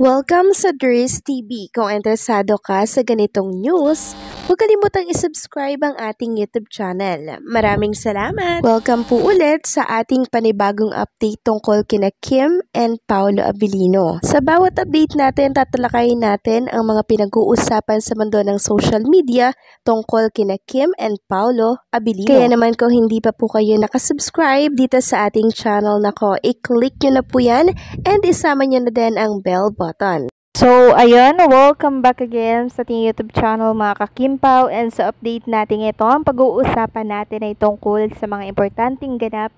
Welcome sa Dries TV. Kung interesado ka sa ganitong news, huwag kalimutang isubscribe ang ating YouTube channel. Maraming salamat! Welcome po ulit sa ating panibagong update tungkol kina Kim and Paolo Abilino. Sa bawat update natin, tatalakayin natin ang mga pinag-uusapan sa mundo ng social media tungkol kina Kim and Paolo Abilino. Kaya naman kung hindi pa po kayo nakasubscribe dito sa ating channel nako, i-click nyo na po yan and isama nyo na din ang bell button. So, ayun, welcome back again sa ating YouTube channel mga kakimpaw, and sa update natin ito, ang pag-uusapan natin ay tungkol sa mga importanteng ganap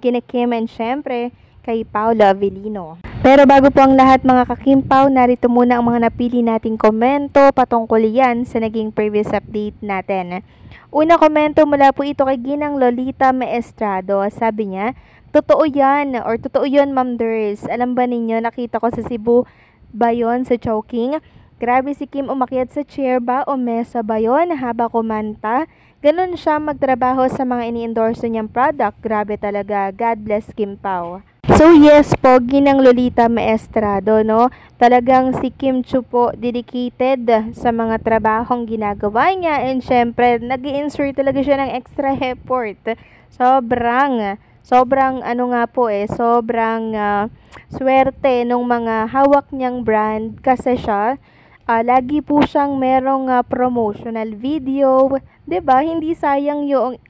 kina Kim and syempre kay Paolo Abilino. Pero bago po ang lahat mga kakimpaw, narito muna ang mga napili nating komento patungkol yan sa naging previous update natin. Una komento mula po ito kay Ginang Lolita Maestrado. Sabi niya, totoo yan or totoo yun Ma'am Dries. Alam ba ninyo, nakita ko sa Cebu ba yun sa choking? Grabe si Kim umakyat sa chair ba o mesa ba yun haba kumanta? Ganun siya magtrabaho sa mga ini-endorse niyang product. Grabe talaga. God bless Kim Pao. So yes po, Ginang Lolita Maestrado, no? Talagang si Kim Chiu po dedicated sa mga trabahong ginagawa niya, and syempre nag-i-insert talaga siya ng extra effort. Sobrang sobrang swerte nung mga hawak niyang brand kasi siya lagi po siyang merong promotional video, 'di ba? Hindi sayang yung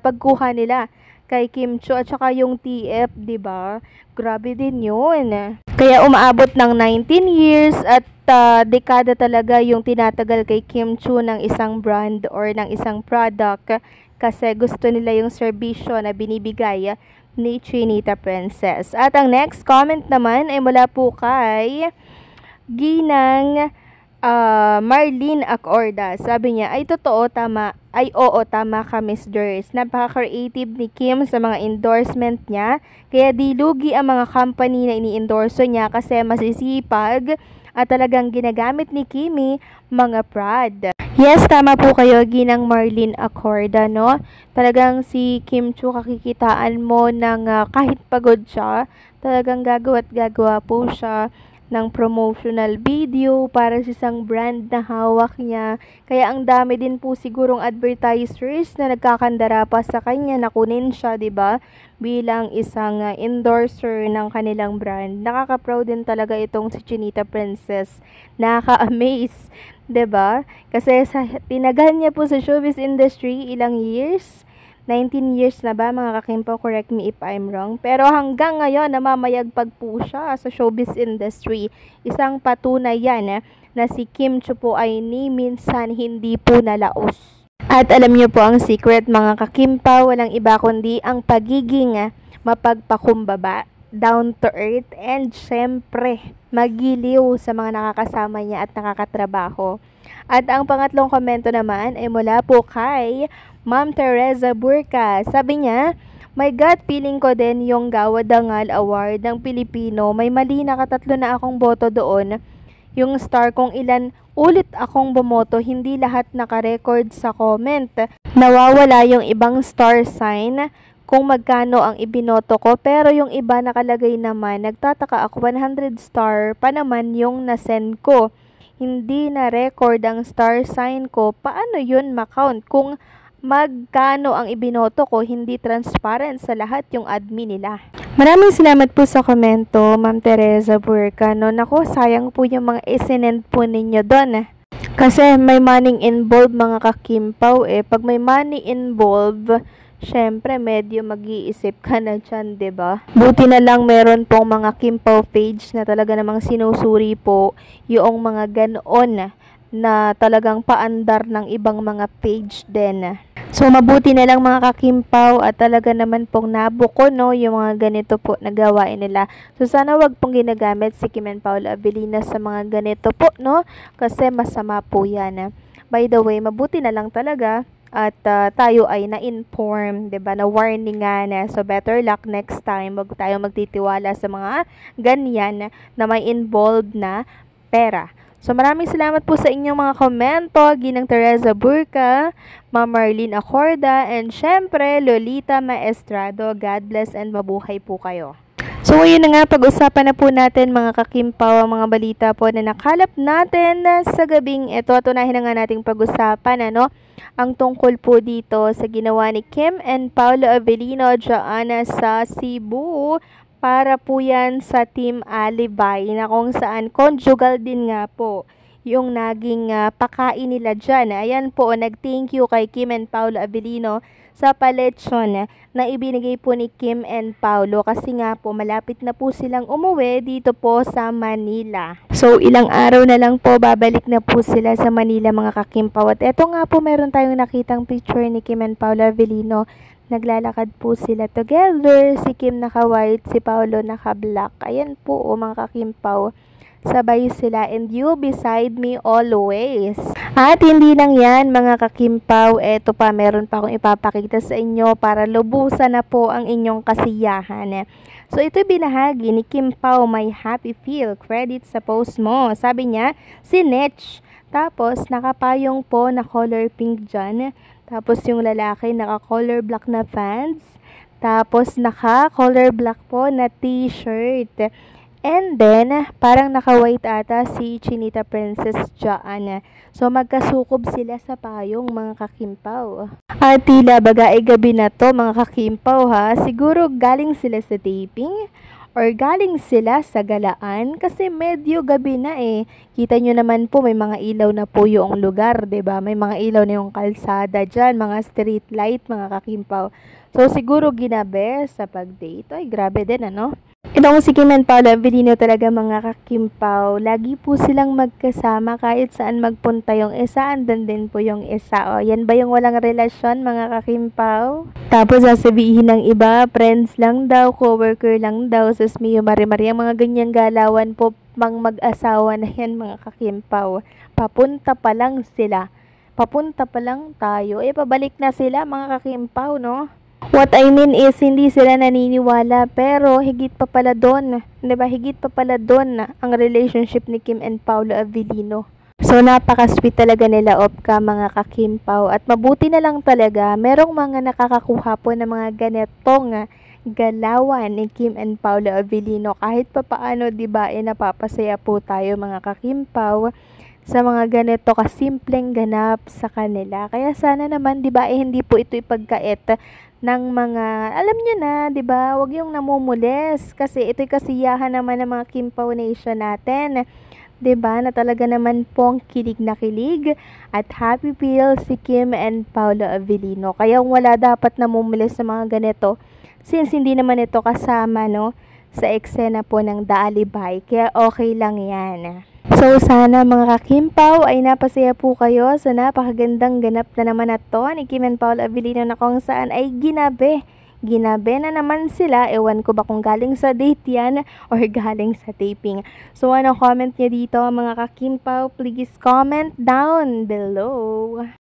pagkuha nila kay Kim Chiu at saka yung TF, 'di ba? Grabe din 'yun. Kaya umaabot ng 19 years at dekada talaga yung tinatagal kay Kim Chiu ng isang brand or ng isang product kasi gusto nila yung serbisyo na binibigay ni Chinita Princess. At ang next comment naman ay mula po kay Ginang Marlene Acorda. Sabi niya, oo, tama ka Miss Dries. Napaka-creative ni Kim sa mga endorsement niya. Kaya di lugi ang mga company na ini-endorso niya kasi masisipag at talagang ginagamit ni Kimi mga prod. Yes, tama po kayo, Ginang Marlene Acorda, no? Talagang si Kim Chiu, kakikitaan mo ng kahit pagod siya, talagang gagawa po siya ng promotional video para sa isang brand na hawak niya. Kaya ang dami din po sigurong advertisers na nagkakandara pa sa kanya na kunin siya, 'di ba? Bilang isang endorser ng kanilang brand. Nakaka-proud din talaga itong si Chinita Princess. Nakaka-amaze, 'di ba? Kasi tinagal niya po sa showbiz industry ilang years. 19 years na ba mga kakimpaw, correct me if I'm wrong. Pero hanggang ngayon namamayagpag po siya sa showbiz industry. Isang patunay yan na si Kim Chiu po ay ni minsan hindi po nalaos. At alam niyo po ang secret mga kakimpaw, walang iba kundi ang pagiging mapagpakumbaba, down to earth, and syempre magiliw sa mga nakakasama niya at nakakatrabaho. At ang pangatlong komento naman ay mula po kay Ma'am Teresa Burka. Sabi niya, my gut feeling ko din yung Gawad Dangal Award ng Pilipino. May mali na katatlo na akong boto doon. Yung star kung ilan ulit akong bumoto, hindi lahat naka-record sa comment. Nawawala yung ibang star sign kung magkano ang ibinoto ko, pero yung iba nakalagay naman. Nagtataka ako, 100 star pa naman yung nasend ko. Hindi na record ang star sign ko. Paano yun makount kung magkano ang ibinoto ko? Hindi transparent sa lahat yung admin nila. Maraming salamat po sa komento, Ma'am Teresa Burka. No, naku, sayang po yung mga isinend po ninyo doon. Kasi may money involved mga kakimpaw eh. Pag may money involved, syempre medyo mag-iisip ka na dyan, 'di ba? Buti na lang meron pong mga Kimpaw page na talaga namang sinusuri po yung mga ganoon na talagang paandar ng ibang mga page din. So mabuti na lang mga kakimpaw at talaga naman pong nabuko, no, yung mga ganito po na gawain nila. So sana wag pong ginagamit si Kim and Paolo Abilino sa mga ganito po, no? Kasi masama po yan. By the way, mabuti na lang talaga at tayo ay na-inform, 'di ba, na warningan. So better luck next time. Wag tayo magtitiwala sa mga ganyan na may involved na pera. So maraming salamat po sa inyong mga komento, Ginang Teresa Burka, Ma'am Marlene Acorda, and syempre Lolita Maestrado. God bless and mabuhay po kayo. So So ngayon na nga, pag-usapan na po natin mga kakimpaw ang mga balita po na nakalap natin sa gabing ito. At unahin na nga nating pag-usapan ang tungkol po dito sa ginawa ni Kim and Paolo Avellino dyan sa Cebu. Para po yan sa Team Alibay na kung saan conjugal din nga po yung naging pakain nila dyan. Ayan po, nag-thank you kay Kim and Paolo Avellino sa paletsyon na ibinigay po ni Kim and Paolo kasi nga po malapit na po silang umuwi dito po sa Manila. So ilang araw na lang po babalik na po sila sa Manila mga kakimpaw. At eto nga po meron tayong nakitang picture ni Kim and Paolo Avellino. Naglalakad po sila together, si Kim naka-white, si Paolo naka-black. Ayan po mga kakimpaw. Sabay sila and you beside me always. At hindi lang yan mga kakimpaw, eto pa meron pa akong ipapakita sa inyo para lubusan na po ang inyong kasiyahan. So ito binahagi ni Kim Pao, my happy feel, credit sa post mo. Sabi niya, si Netch. Tapos nakapayong po na color pink dyan. Tapos yung lalaki naka-color black na pants. Tapos naka-color black po na t-shirt. And then, parang naka-white ata si Chinita Princess dyan. So, magkasukob sila sa payong mga kakimpaw. At tila baga ay gabi na to mga kakimpaw ha. Siguro galing sila sa taping or galing sila sa galaan kasi medyo gabi na eh. Kita nyo naman po may mga ilaw na po yung lugar, 'di ba? May mga ilaw na yung kalsada dyan, mga street light mga kakimpaw. So, siguro ginabi sa pag-date. Ay, grabe din Itong si Kim and Paolo Avellino talaga mga kakimpaw. Lagi po silang magkasama kahit saan magpunta yung isa, andan din po yung isa. O, yan ba yung walang relasyon mga kakimpaw? Tapos sasabihin ng iba, friends lang daw, coworker lang daw, sus Mio Mari-Mari, ang mga ganyang galawan po pang mag-asawa na yan mga kakimpaw. Papunta pa lang sila. Papunta pa lang tayo. Pabalik na sila mga kakimpaw, What I mean is, hindi sila naniniwala, pero higit pa pala doon, diba? Higit pa pala doon ang relationship ni Kim and Paolo Avellino. So, napaka-sweet talaga nila Opka, mga kakimpaw. At mabuti na lang talaga, merong mga nakakakuha po ng mga ganitong galawan ni Kim and Paolo Avellino. Kahit pa paano, diba, napapasaya po tayo mga kakimpaw sa mga ganito kasimpleng ganap sa kanila. Kaya sana naman, diba, hindi po ito ipagkait ng mga, alam nyo na, 'di ba? Huwag yung namumulis kasi ito'y kasiyahan naman ng mga Kimpaw Nation natin. 'Di ba? Na talaga naman pong kilig na kilig at happy feel si Kim and Paolo Avellino. Kaya wala dapat namumulis sa mga ganito since hindi naman ito kasama sa eksena po ng The Alibay. Kaya okay lang 'yan. So, sana mga kakimpaw ay napasaya po kayo sa napakagandang ganap na naman na to ni Kim and Paolo Avellino na kung saan ay ginabi. Ginabi na naman sila. Ewan ko ba kung galing sa date yan or galing sa taping. So, ano comment nyo dito mga kakimpaw? Please comment down below.